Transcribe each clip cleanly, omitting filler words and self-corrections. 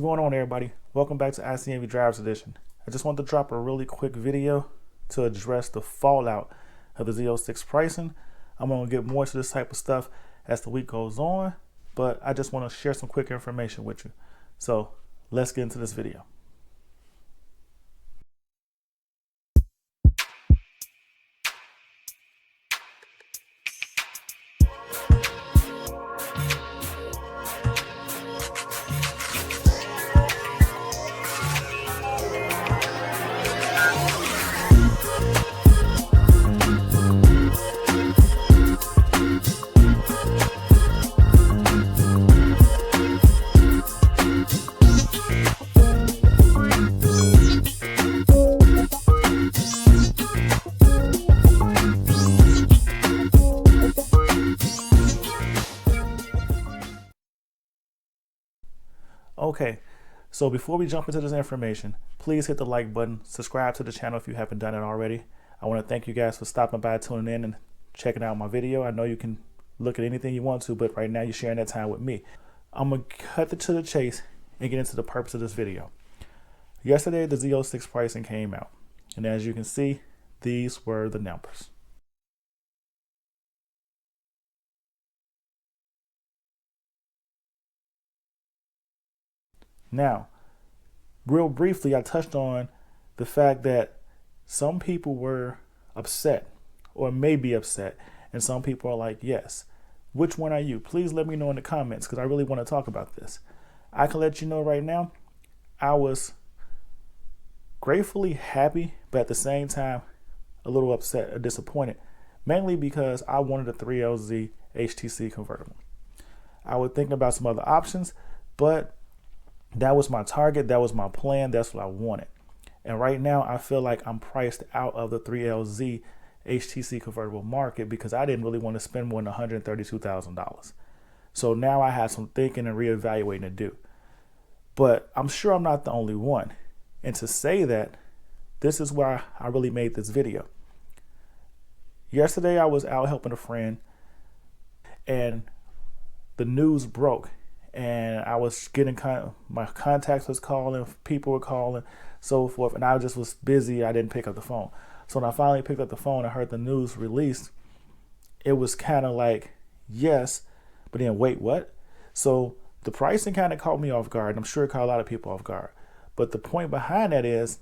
going on, everybody? Welcome back to ICNV Drivers Edition. I just wanted to drop a really quick video to address the fallout of the Z06 pricing. I'm going to get more to this type of stuff as the week goes on, but I just want to share some quick information with you. So let's get into this video. Okay, so before we jump into this information, please hit the like button, subscribe to the channel if you haven't done it already. I want to thank you guys for stopping by, tuning in, and checking out my video. I know you can look at anything you want to, but right now you're sharing that time with me. I'm going to cut to the chase and get into the purpose of this video. Yesterday, the Z06 pricing came out, and as you can see, these were the numbers. Now, real briefly, I touched on the fact that some people were upset or may be upset, and some people are like, yes. Which one are you? Please let me know in the comments because I really want to talk about this. I can let you know right now, I was gratefully happy, but at the same time, a little upset or disappointed, mainly because I wanted a 3LZ HTC convertible. I would think about some other options, but that was my target. That was my plan. That's what I wanted. And right now, I feel like I'm priced out of the 3LZ HTC convertible market because I didn't really want to spend more than $132,000. So now I have some thinking and reevaluating to do. But I'm sure I'm not the only one. And to say that, this is why I really made this video. Yesterday, I was out helping a friend, and the news broke. And I was getting my contacts was calling, people were calling, so forth, and I just was busy. I didn't pick up the phone. So when I finally picked up the phone and heard the news released, it was kind of like, yes, but then wait, what? So the pricing kind of caught me off guard, and I'm sure it caught a lot of people off guard. But the point behind that is,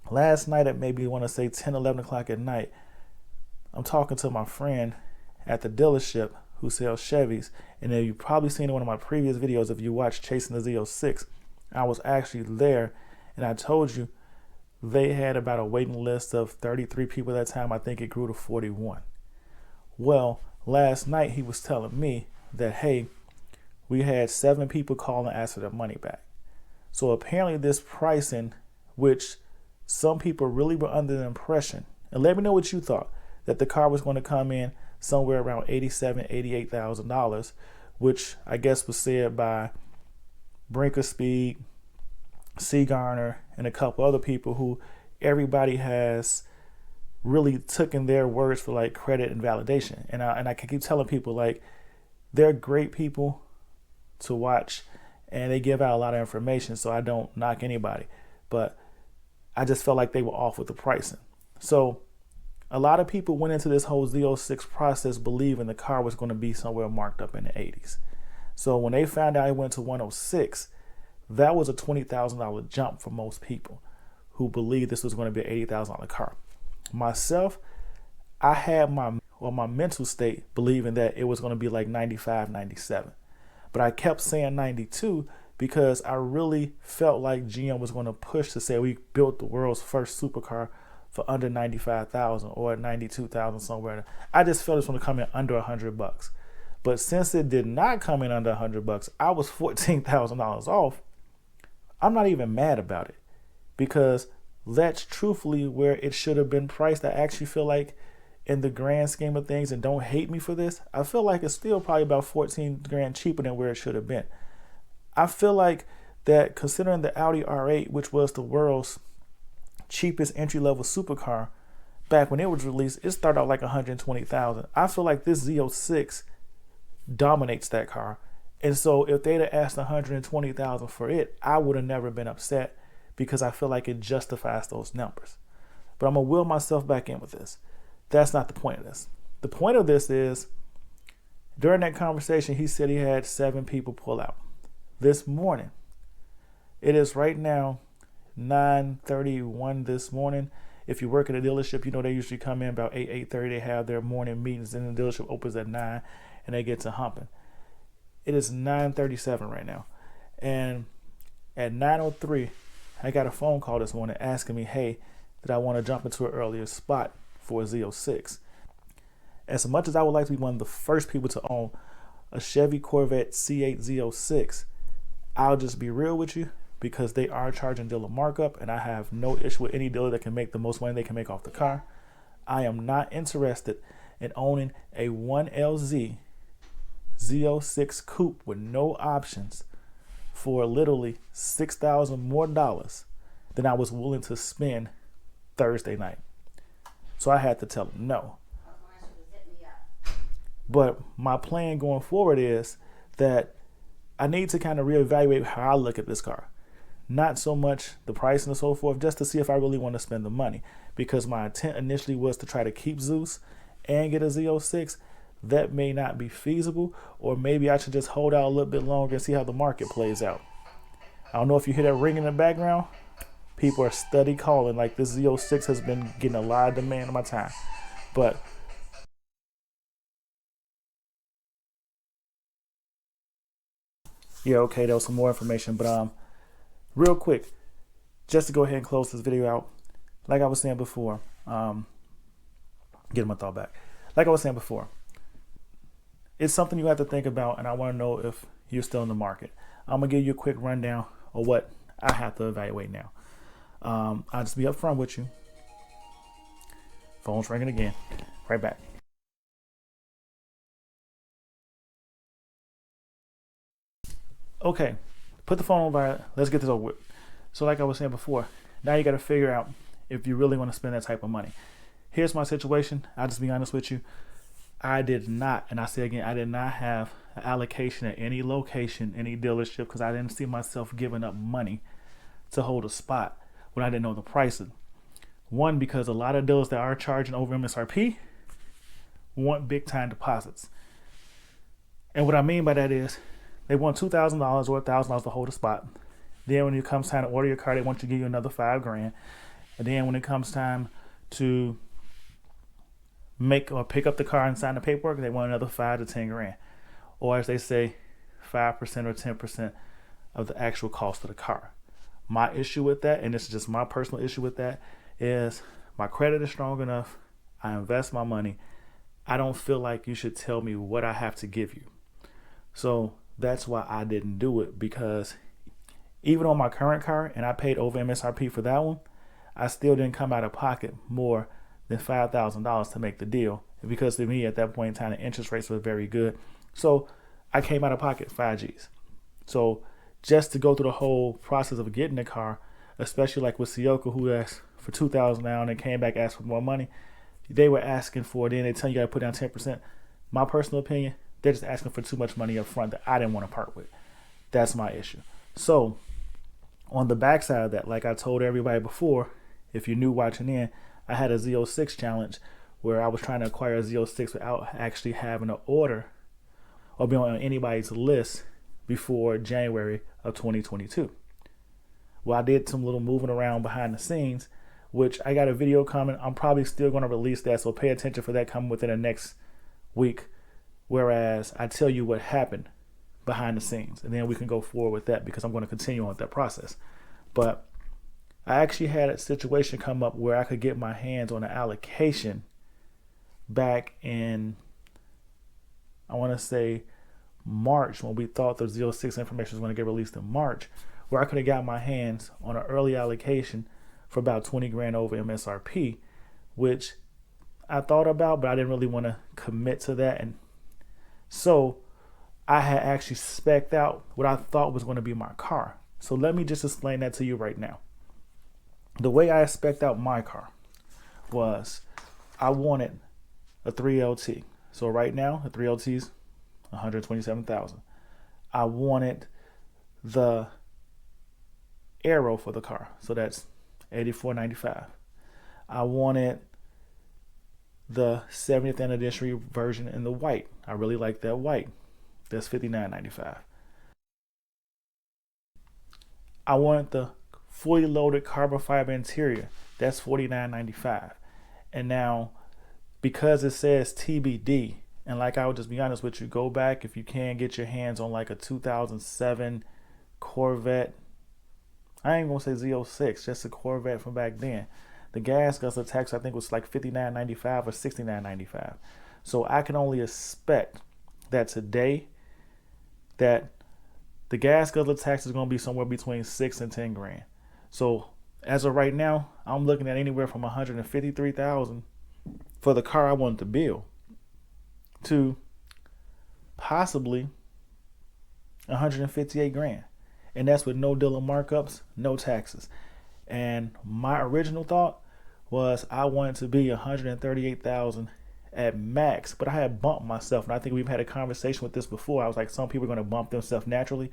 last night at maybe, I want to say 10, 11 o'clock at night, I'm talking to my friend at the dealership who sells Chevys, and then you've probably seen in one of my previous videos if you watched Chasing the Z06. I was actually there, and I told you they had about a waiting list of 33 people at that time. I think it grew to 41. Well, last night he was telling me that, hey, we had 7 people call and ask for their money back. So apparently this pricing, which some people really were under the impression, and let me know what you thought, that the car was going to come in somewhere around $87,000, $88,000, which I guess was said by Brinker Speed, C. Garner, and a couple other people who everybody has really taken their words for like credit and validation. And I can keep telling people, like, they're great people to watch and they give out a lot of information, so I don't knock anybody, but I just felt like they were off with the pricing. So a lot of people went into this whole Z06 process believing the car was going to be somewhere marked up in the 80s. So when they found out it went to 106, that was a $20,000 jump for most people who believed this was going to be an $80,000 car. Myself, I had my mental state believing that it was going to be like 95, 97. But I kept saying 92 because I really felt like GM was going to push to say we built the world's first supercar for under 95,000 or 92,000 somewhere. I just felt it's going to come in under $100. But since it did not come in under $100, I was $14,000 off. I'm not even mad about it because that's truthfully where it should have been priced. I actually feel like in the grand scheme of things, and don't hate me for this, I feel like it's still probably about 14 grand cheaper than where it should have been. I feel like that considering the Audi R8, which was the world's cheapest entry-level supercar back when it was released, it started out like $120,000. I feel like this Z06 dominates that car And so if they'd have asked 120,000 for it, I would have never been upset because I feel like it justifies those numbers. But I'm gonna will myself back in with this. That's not the point of this. The point of this is, during that conversation, he said he had 7 people pull out. This morning, it is right now 9:31 this morning. If you work at a dealership, you know they usually come in about 8:30. They have their morning meetings, and the dealership opens at 9, and they get to humping. It is 9:37 right now, and at 9:03, I got a phone call this morning asking me, hey, did I want to jump into an earlier spot for a Z06? As much as I would like to be one of the first people to own a Chevy Corvette C8 Z06, I'll just be real with you, because they are charging dealer markup, and I have no issue with any dealer that can make the most money they can make off the car. I am not interested in owning a 1LZ Z06 coupe with no options for literally $6,000 more than I was willing to spend Thursday night. So I had to tell him no. But my plan going forward is that I need to kind of reevaluate how I look at this car. Not so much the price and so forth, just to see if I really want to spend the money. Because my intent initially was to try to keep Zeus and get a Z06. That may not be feasible, or maybe I should just hold out a little bit longer and see how the market plays out. I don't know if you hear that ring in the background. People are steady calling, like this Z06 has been getting a lot of demand on my time. But yeah, okay, there was some more information, but real quick, just to go ahead and close this video out, like I was saying before, get my thought back. Like I was saying before, it's something you have to think about, and I want to know if you're still in the market. I'm gonna give you a quick rundown of what I have to evaluate now. I'll just be upfront with you. Phone's ringing again. Right back. Okay, put the phone on violent. Let's get this over with. So like I was saying before, now you got to figure out if you really want to spend that type of money. Here's my situation. I'll just be honest with you. I did not, and I say again, I did not have an allocation at any location, any dealership, because I didn't see myself giving up money to hold a spot when I didn't know the pricing. One, because a lot of dealers that are charging over MSRP want big time deposits. And what I mean by that is they want $2,000 or $1,000 to hold a spot. Then when it comes time to order your car, they want you to give you another $5,000. And then when it comes time to make or pick up the car and sign the paperwork, they want another $5,000 to $10,000. Or as they say, 5% or 10% of the actual cost of the car. My issue with that, and this is just my personal issue with that, is my credit is strong enough. I invest my money. I don't feel like you should tell me what I have to give you. So that's why I didn't do it, because even on my current car, and I paid over MSRP for that one, I still didn't come out of pocket more than $5,000 to make the deal. Because to me at that point in time, the interest rates were very good. So I came out of pocket 5 G's. So just to go through the whole process of getting the car, especially like with Sioka, who asked for $2,000 down and came back asked for more money, they were asking for, then they tell you got to put down 10%. My personal opinion, they're just asking for too much money up front that I didn't want to part with. That's my issue. So on the backside of that, like I told everybody before, if you're new watching in, I had a Z06 challenge where I was trying to acquire a Z06 without actually having an order or being on anybody's list before January of 2022. Well, I did some little moving around behind the scenes, which I got a video coming. I'm probably still going to release that, so pay attention for that coming within the next week. Whereas I tell you what happened behind the scenes, and then we can go forward with that, because I'm going to continue on with that process. But I actually had a situation come up where I could get my hands on an allocation back in, I want to say March, when we thought the Z06 information was going to get released in March, where I could have got my hands on an early allocation for about $20,000 over MSRP, which I thought about, but I didn't really want to commit to that. And so I had actually spec'd out what I thought was going to be my car. So let me just explain that to you right now. The way I spec'd out my car was I wanted a 3LT. So right now, the 3LT is $127,000. I wanted the arrow for the car, so that's $84.95. I wanted the 70th anniversary version in the white. I really like that white. That's $59.95. I wanted the fully loaded carbon fiber interior. That's $49.95. And now, because it says TBD, and like I would just be honest with you, go back if you can get your hands on like a 2007 Corvette. I ain't gonna say Z06, just a Corvette from back then. The gas guzzler tax I think was like $59.95 or $69.95. So I can only expect that today that the gas guzzler tax is gonna be somewhere between $6 and $10 grand. So as of right now, I'm looking at anywhere from $153,000 for the car I wanted to build to possibly $158 grand. And that's with no dealer markups, no taxes. And my original thought was I wanted to be $138,000 at max, but I had bumped myself, and I think we've had a conversation with this before. I was like, some people are going to bump themselves naturally.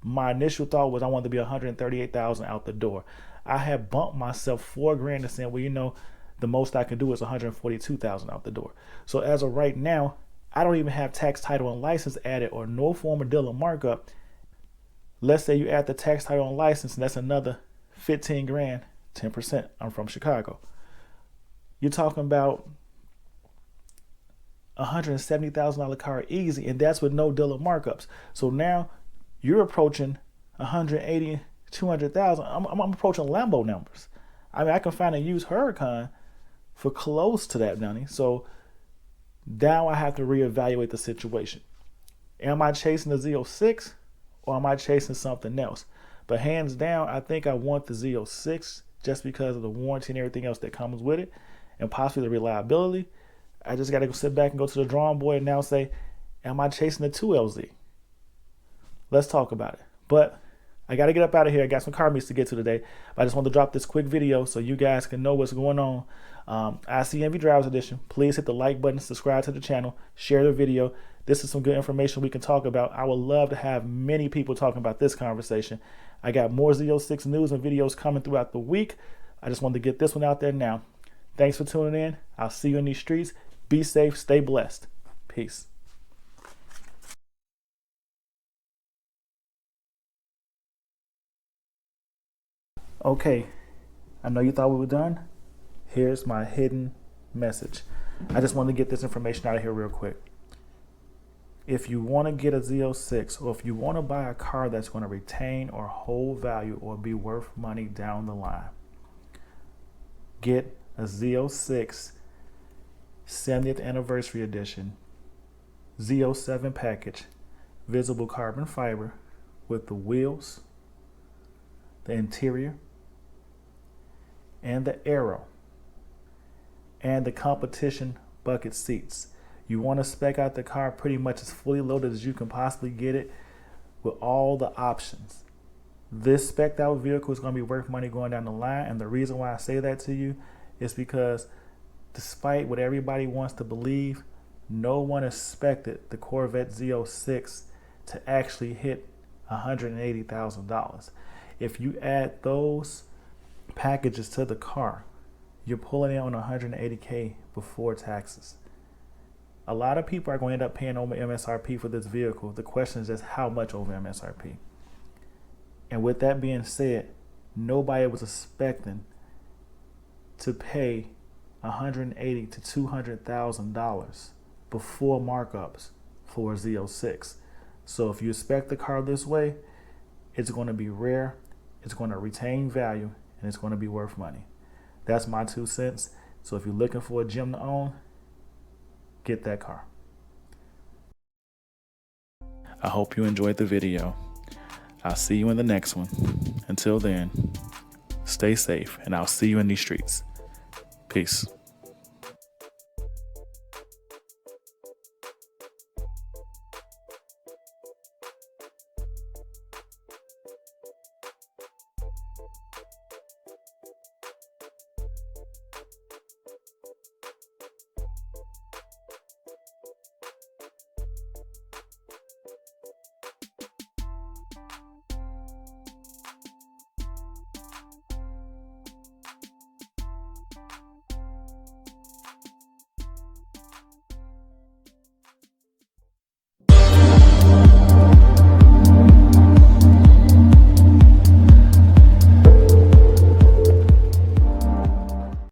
My initial thought was I wanted to be $138,000 out the door. I had bumped myself $4 grand and saying, well, you know, the most I can do is $142,000 out the door. So as of right now, I don't even have tax, title, and license added or no form of dealer markup. Let's say you add the tax, title, and license, and that's another 15 grand, 10%. I'm from Chicago. You're talking about $170,000 car easy, and that's with no dealer markups. So now you're approaching 180, 200,000. I'm approaching Lambo numbers. I mean, I can find a used Huracan for close to that money. So now I have to reevaluate the situation. Am I chasing the Z06 or am I chasing something else? But hands down, I think I want the Z06 just because of the warranty and everything else that comes with it, and possibly the reliability. I just got to go sit back and go to the drawing board and now say, am I chasing the 2LZ? Let's talk about it. But I got to get up out of here. I got some car meets to get to today. But I just wanted to drop this quick video so you guys can know what's going on. ICNV Drivers Edition. Please hit the like button, subscribe to the channel, share the video. This is some good information we can talk about. I would love to have many people talking about this conversation. I got more Z06 news and videos coming throughout the week. I just wanted to get this one out there now. Thanks for tuning in. I'll see you in these streets. Be safe, stay blessed. Peace. Okay, I know you thought we were done. Here's my hidden message. I just wanted to get this information out of here real quick. If you want to get a Z06, or if you want to buy a car that's going to retain or hold value or be worth money down the line, get a Z06 70th Anniversary Edition Z07 package, visible carbon fiber with the wheels, the interior, and the aero, and the competition bucket seats. You want to spec out the car pretty much as fully loaded as you can possibly get it with all the options. This spec'd out vehicle is going to be worth money going down the line, and the reason why I say that to you is because despite what everybody wants to believe, no one expected the Corvette Z06 to actually hit $180,000. If you add those packages to the car, you're pulling in on $180K before taxes. A lot of people are going to end up paying over MSRP for this vehicle. The question is just how much over MSRP. And with that being said, nobody was expecting to pay $180,000 to $200,000 before markups for a Z06. So if you expect the car this way, it's going to be rare, it's going to retain value, and it's going to be worth money. That's my 2 cents. So if you're looking for a gem to own, get that car. I hope you enjoyed the video. I'll see you in the next one. Until then, stay safe, and I'll see you in these streets. Peace.